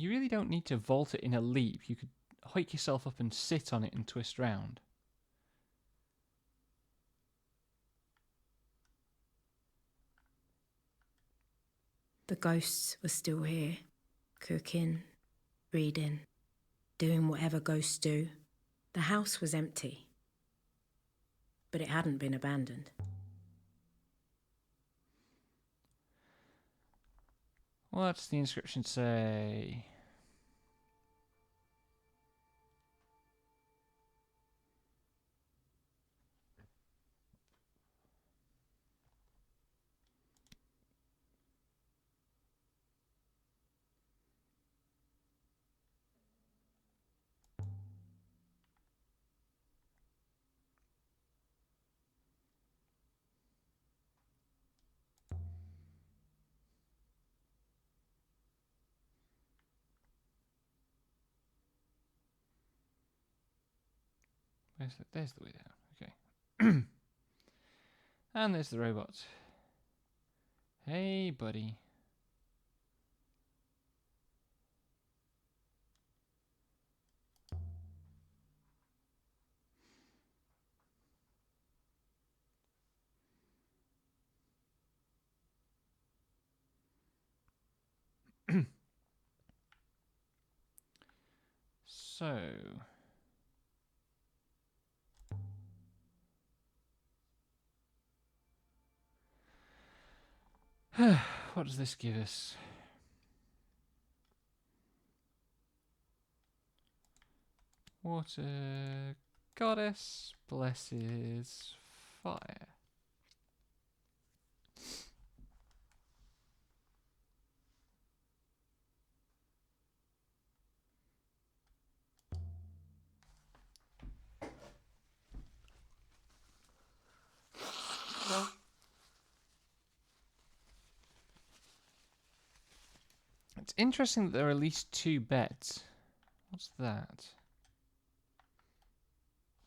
really don't need to vault it in a leap. You could hike yourself up and sit on it and twist round. The ghosts were still here, cooking, reading, doing whatever ghosts do. The house was empty, but it hadn't been abandoned. What's the inscription say? There's the way down. Okay. And there's the robot. Hey, buddy. So... what does this give us? Water goddess blesses fire. It's interesting that there are at least 2 beds. What's that?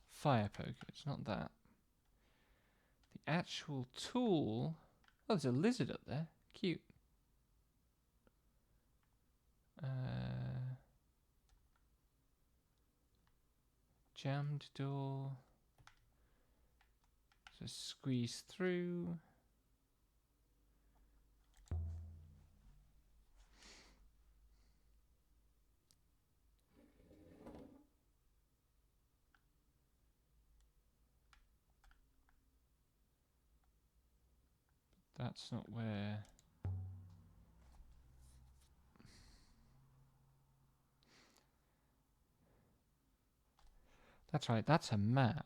Fire poker. It's not that. The actual tool. Oh, there's a lizard up there. Cute. Jammed door. So squeeze through. That's not where... That's right, that's a map.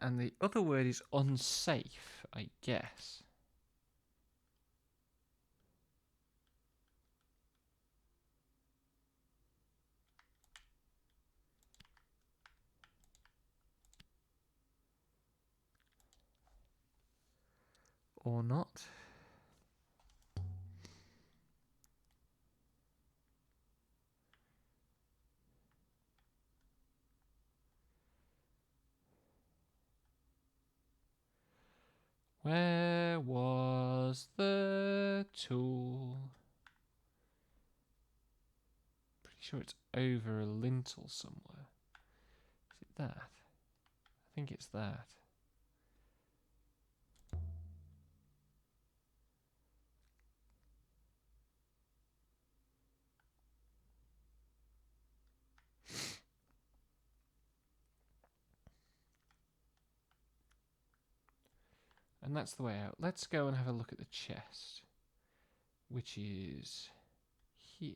And the other word is unsafe, I guess. Or not. Where was the tool? Pretty sure it's over a lintel somewhere. Is it that? I think it's that. And that's the way out. Let's go and have a look at the chest, which is here.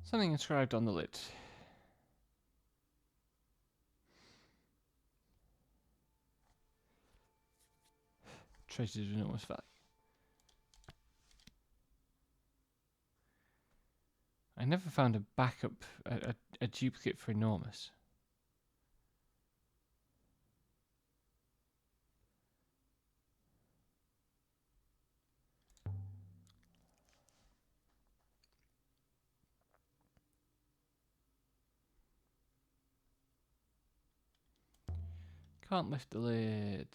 Something inscribed on the lid. Traces of enormous value. I never found a backup, a duplicate for enormous. Can't lift the lid.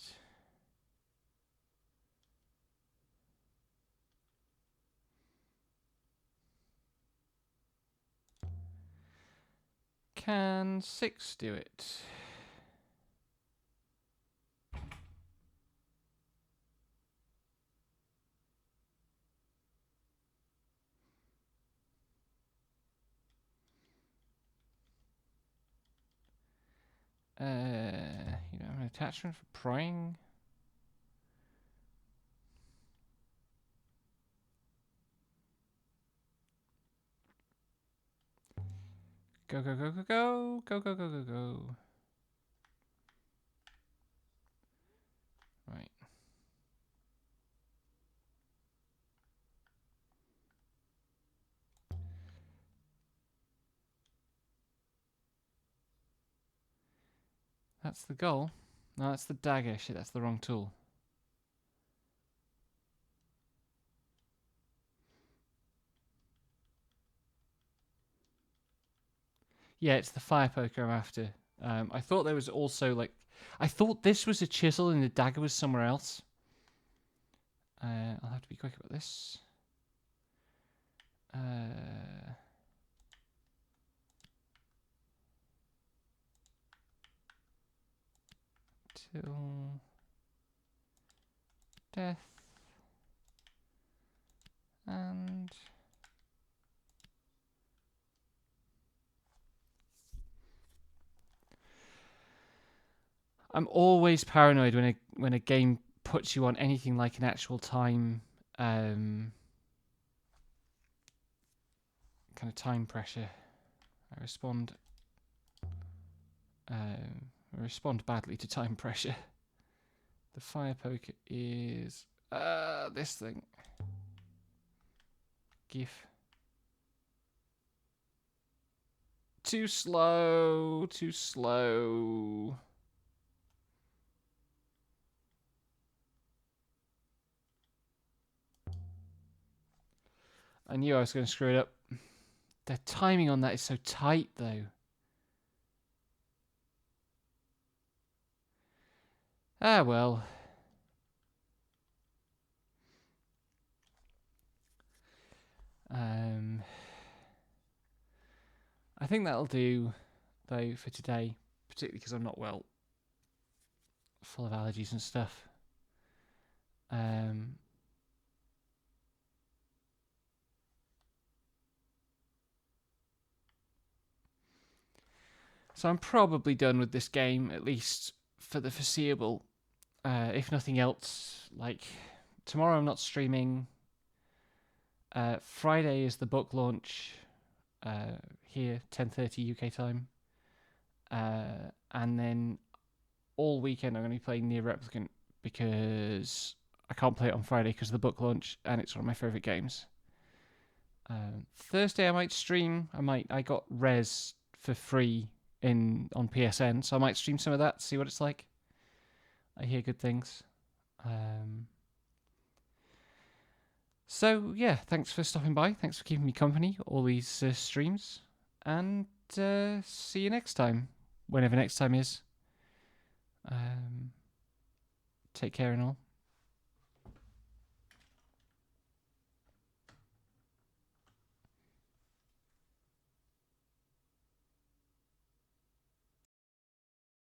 Can 6 do it? You don't have an attachment for prying? Go, go, go, go, go. Go, go, go, go, go. Right. That's the goal. No, that's the dagger. Shit, that's the wrong tool. Yeah, it's the fire poker I'm after. I thought there was also like... I thought this was a chisel and the dagger was somewhere else. I'll have to be quick about this. Till death. And... I'm always paranoid when a game puts you on anything like an actual time, kind of time pressure. I respond badly to time pressure. The fire poker is this thing. GIF. Too slow. Too slow. I knew I was going to screw it up. The timing on that is so tight, though. Ah, well. I think that'll do, though, for today. Particularly because I'm not well. Full of allergies and stuff. So I'm probably done with this game, at least for the foreseeable. If nothing else, like tomorrow I'm not streaming. Friday is the book launch here, 10:30 UK time. And then all weekend I'm going to be playing Nier Replicant because I can't play it on Friday because of the book launch and it's one of my favourite games. Thursday I might stream. I got Res for free on PSN, so I might stream some of that, see what it's like. I hear good things. So yeah, thanks for stopping by. Thanks for keeping me company all these streams, and see you next time, whenever next time is. Take care and all.